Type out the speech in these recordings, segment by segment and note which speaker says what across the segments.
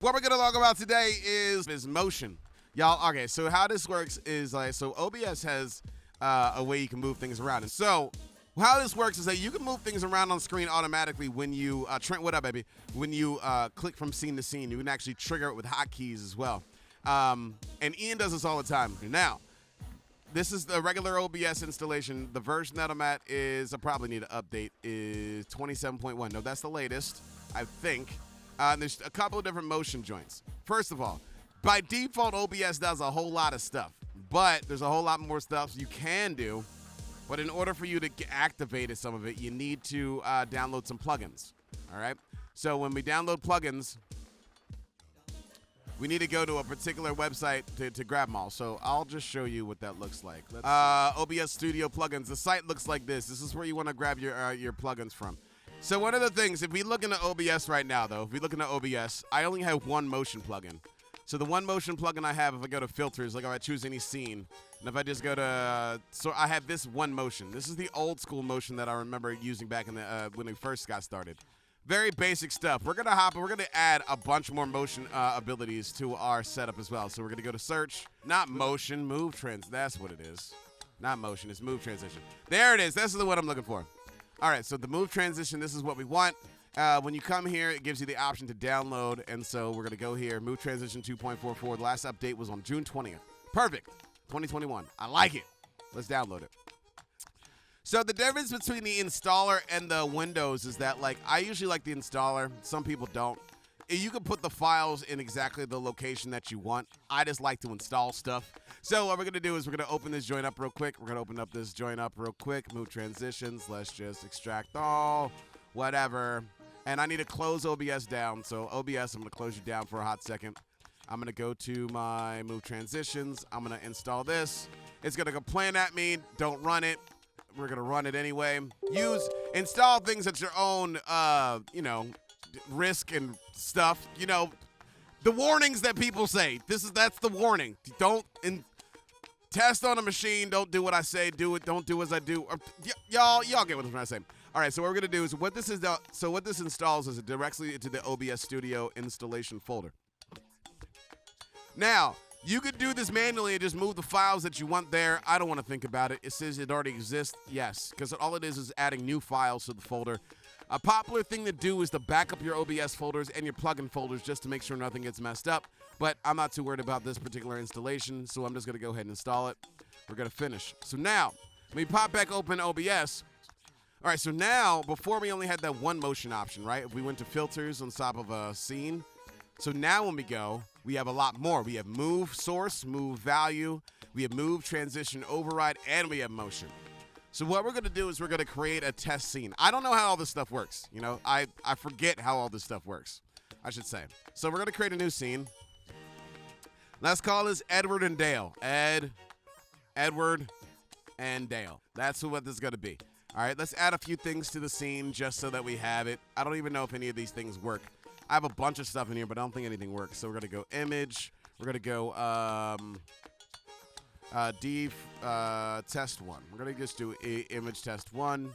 Speaker 1: What we're gonna talk about today is motion. Y'all, okay, so how this works is like, so OBS has a way you can move things around. And so how this works is that you can move things around on screen automatically when you, Trent, what up, baby? When you click from scene to scene. You can actually trigger it with hotkeys as well. And Ian does this all the time. Now, this is the regular OBS installation. The version that I'm at is, I probably need to update, is 27.1. No, that's the latest, I think. There's a couple of different motion joints. First of all, by default, OBS does a whole lot of stuff, but there's a whole lot more stuff you can do. But in order for you to activate some of it, you need to download some plugins. All right. So when we download plugins, we need to go to a particular website to grab them all. So I'll just show you what that looks like. OBS Studio plugins. The site looks like this. This is where you want to grab your plugins from. So one of the things, if we look into OBS right now, though, if we look into OBS, I only have one motion plugin. So the one motion plugin I have, if I go to filters, like if I choose any scene, and if I just go to, so I have this one motion. This is the old school motion that I remember using back in the when we first got started. Very basic stuff. We're gonna add a bunch more motion abilities to our setup as well. So we're gonna go to search, not motion, move trans. That's what it is. Not motion, it's move transition. There it is. This is the one I'm looking for. All right, so the move transition, this is what we want. When you come here, it gives you the option to download, and so we're going to go here, move transition 2.44. The last update was on June 20th. Perfect, 2021. I like it. Let's download it. So the difference between the installer and the Windows is that, like, I usually like the installer. Some people don't. You can put the files in exactly the location that you want. I just like to install stuff. So what we're going to do is we're going to open this joint up real quick. We're going to open up this joint up real quick. Move transitions. Let's just extract all, whatever. And I need to close OBS down. So OBS, I'm going to close you down for a hot second. I'm going to go to my move transitions. I'm going to install this. It's going to complain at me. Don't run it. We're going to run it anyway. Install things at your own, risk and stuff. You know, the warnings that people say. That's the warning. Don't test on a machine. Don't do what I say. Do it. Don't do as I do. Y'all get what I'm trying to say. All right. So what we're gonna do is what this installs is directly into the OBS Studio installation folder. Now you could do this manually and just move the files that you want there. I don't want to think about it. It says it already exists. Yes, because all it is adding new files to the folder. A popular thing to do is to back up your OBS folders and your plugin folders just to make sure nothing gets messed up. But I'm not too worried about this particular installation, so I'm just going to go ahead and install it. We're going to finish. So now, when we pop back open OBS, all right, so now, before we only had that one motion option, right? If we went to filters on top of a scene. So now when we go, we have a lot more. We have move source, move value, we have move, transition, override, and we have motion. So what we're going to do is we're going to create a test scene. I don't know how all this stuff works. You know, I forget how all this stuff works, I should say. So we're going to create a new scene. Let's call this Edward and Dale. Edward, and Dale. That's what this is going to be. All right, let's add a few things to the scene just so that we have it. I don't even know if any of these things work. I have a bunch of stuff in here, but I don't think anything works. So we're going to go image. We're going to go test one. We're going to just do image test one.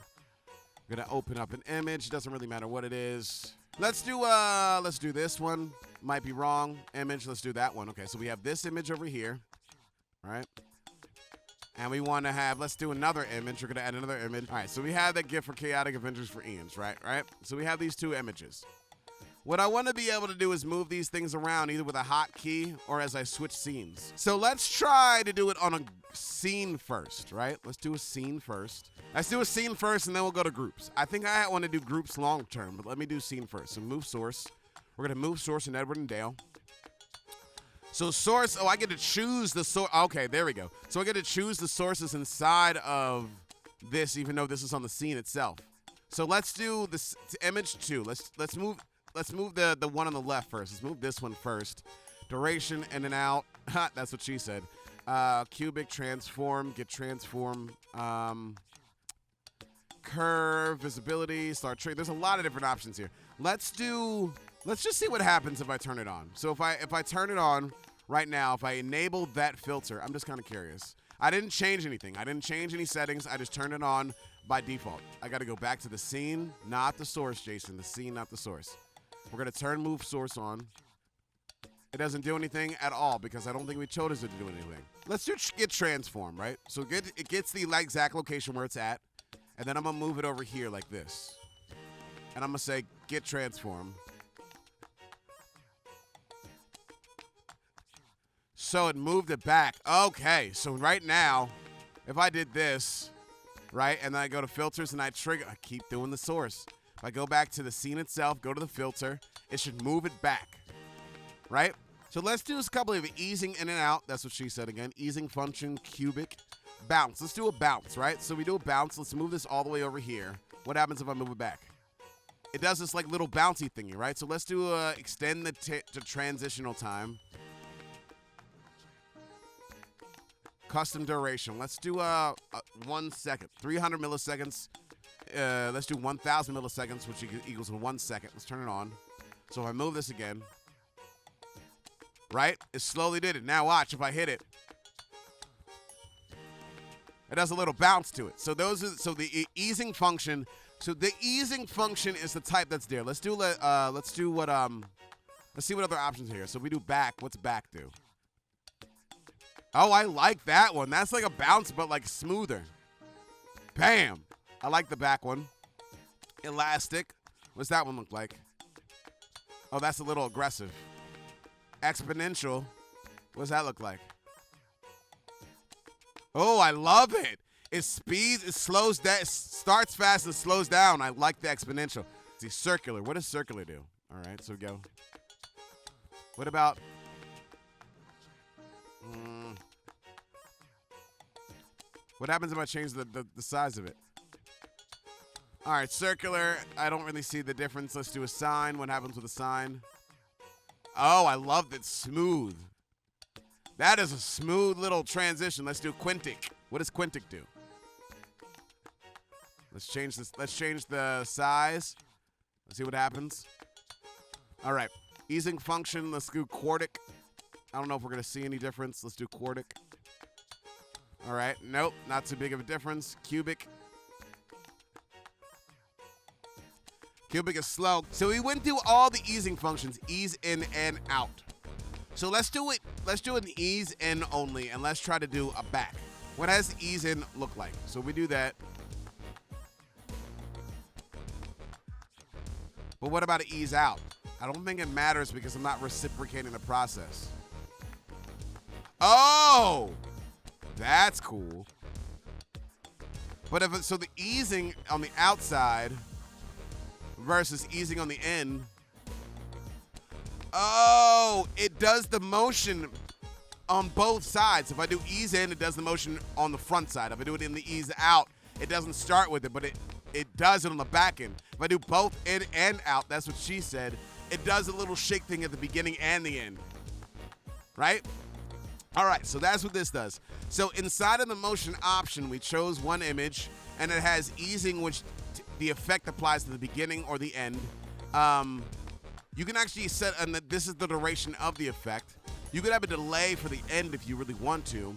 Speaker 1: We're going to open up an image. Doesn't really matter what it is. Let's do this one. Might be wrong. Image. Let's do that one. Okay, so we have this image over here. All right. And we want to have, let's do another image. We're going to add another image. All right, so we have that GIF for Chaotic Avengers for Ian's, right? So we have these two images. What I want to be able to do is move these things around either with a hotkey or as I switch scenes. So let's try to do it on a scene first, right? Let's do a scene first. Let's do a scene first, and then we'll go to groups. I think I want to do groups long term, but let me do scene first. So move source. We're going to move source in Edward and Dale. So source, I get to choose the source. Okay, there we go. So I get to choose the sources inside of this, even though this is on the scene itself. So let's do this image 2. Let's move the one on the left first. Let's move this one first. Duration, in and out. That's what she said. Cubic, transform, get transform. Curve, visibility, start trade. There's a lot of different options here. Let's just see what happens if I turn it on. So if I turn it on right now, if I enable that filter, I'm just kind of curious. I didn't change anything. I didn't change any settings. I just turned it on by default. I got to go back to the scene, not the source, Jason. The scene, not the source. We're going to turn move source on. It doesn't do anything at all because I don't think we chose it to do anything. Let's do get transform, right? So it gets the exact location where it's at, and then I'm gonna move it over here like this. And I'm gonna say get transform. So it moved it back. Okay, so right now, if I did this, right, and then I go to filters and I trigger, I keep doing the source. If I go back to the scene itself, go to the filter, it should move it back, right? So let's do a couple of easing in and out. That's what she said again. Easing function, cubic, bounce. Let's do a bounce, right? So we do a bounce. Let's move this all the way over here. What happens if I move it back? It does this like little bouncy thingy, right? So let's do extend the transitional time. Custom duration. Let's do 1 second. 300 milliseconds. Let's do 1,000 milliseconds, which equals 1 second. Let's turn it on. So if I move this again, right? It slowly did it. Now watch if I hit it. It has a little bounce to it. So the easing function. So the easing function is the type that's there. Let's see what other options here. So we do back. What's back do? Oh, I like that one. That's like a bounce, but like smoother. Bam. I like the back one. Elastic. What's that one look like? Oh, that's a little aggressive. Exponential. What's that look like? Oh, I love it. It speeds, it slows down, it starts fast and slows down. I like the exponential. See, circular. What does circular do? All right, so we go. What about... What happens if I change the size of it? All right, circular. I don't really see the difference. Let's do a sine. What happens with a sine? Oh, I love that. Smooth. That is a smooth little transition. Let's do quintic. What does quintic do? Let's change this. Let's change the size. Let's see what happens. All right. Easing function. Let's do quartic. I don't know if we're going to see any difference. Let's do quartic. All right. Nope. Not too big of a difference. Cubic. Cubic is slow. So we went through all the easing functions. Ease in and out. So let's do it. Let's do an ease in only, and let's try to do a back. What does ease in look like? So we do that. But what about an ease out? I don't think it matters because I'm not reciprocating the process. Oh, that's cool. But if so the easing on the outside versus easing on the end. Oh, it does the motion on both sides. If I do ease in, it does the motion on the front side. If I do it in the ease out, it doesn't start with it, but it does it on the back end. If I do both in and out, that's what she said, it does a little shake thing at the beginning and the end. Right? All right, so that's what this does. So inside of the motion option, we chose one image, and it has easing, which the effect applies to the beginning or the end. You can actually set, and this is the duration of the effect. You could have a delay for the end if you really want to.